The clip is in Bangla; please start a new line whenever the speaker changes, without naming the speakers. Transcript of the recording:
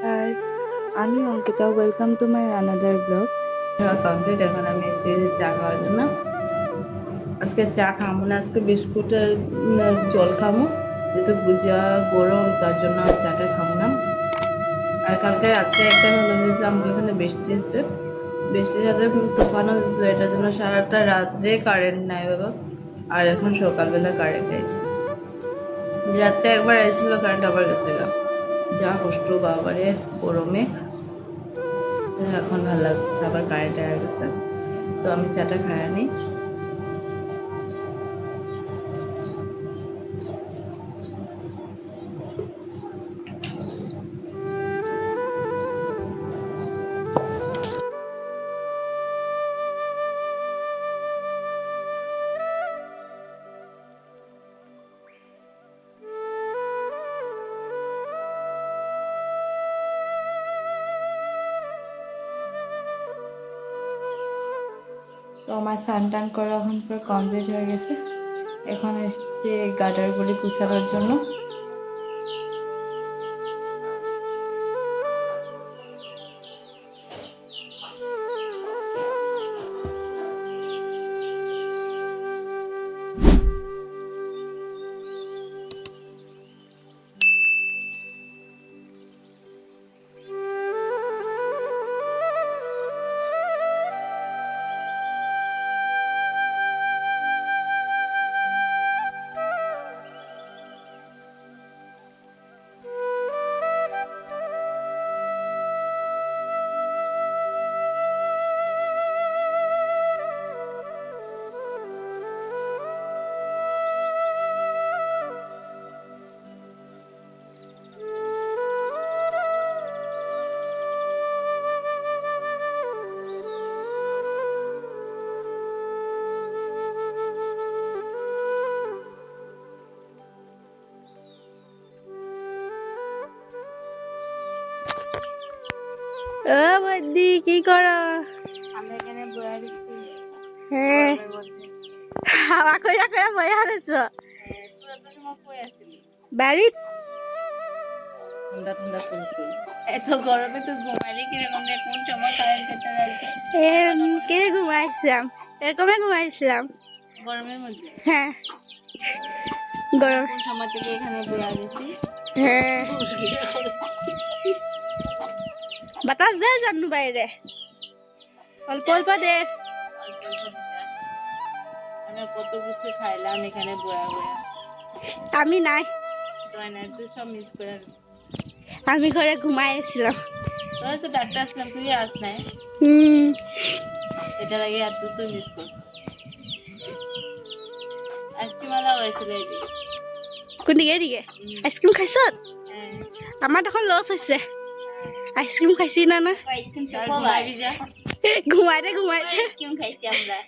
guys, আমি Ankita, welcome to my another blog.
Complete. এখন আমি এসেছি চা খাওয়ার জন্য। আজকে চা খাবো না, আজকে বিস্কুটের জল খাবো, যেহেতু যা গরম তার জন্য চাটা খাবো না। আর কালকে রাত্রে একটা হলো যে আমাদের এখানে বৃষ্টি হচ্ছে, বৃষ্টির সাথে তুফানও হচ্ছে, এটার জন্য সারাটা রাত্রে কারেন্ট নাই বাবা। আর এখন সকালবেলা কারেন্ট এসেছে, রাত্রে একবার এসেছিল কারেন্ট, আবার গেছে গা। যা কষ্ট বাবারে গরমে। এখন ভালো লাগছে, আবার কারেন্ট হয়ে গেছে, তো আমি চাটা খাই নি। তো আমার স্নান টান করা এখন পুরো কমপ্লিট হয়ে গেছে। এখন এসছে গাটারগুলি কুচানোর জন্য।
ও বদ্দি, কি করো?
আমি এখানে বয়ে দিচ্ছি।
হ্যাঁ, হাওয়া কইরা কইরা বইয়া রইছো বাড়িত।
ঠান্ডা ঠান্ডা ফুলফুল, এত গরমে তো ঘুমাইলে কিরকম, কোন সময় কারেন্ট কেটে যাচ্ছে।
কে ঘুমাইছিলাম, এরকমই ঘুমাইছিলাম
গরমের মধ্যে।
হ্যাঁ, গরম।
কোন সময় থেকে এখানে বয়ে দিচ্ছি।
হ্যাঁ, বাতাস দেয় জানু বাইরে, অল্প অল্প দে।
আমি কত কিছু খাইলাম এখানে বয়া বয়া।
আমি নাই,
তুই সব মিস করে গেছিস।
আমি ঘরে ঘুমাইছিলাম।
তোরা তো ডাক্তার আসলাম, তুই আস নাই। এটা লাগে আর তুই মিস করছিস। আইসক্রিম আলা হয়েছিল এদিকে।
কোনদিকে এদিকে আইসক্রিম খাইছ? আমার তখন লস হয়েছে, আইসক্রিম খাইছি না না।
আইসক্রিম ঘুমাইবি যা।
ঘুমাইতে ঘুমাইতে
আইসক্রিম খাইছি আমরা।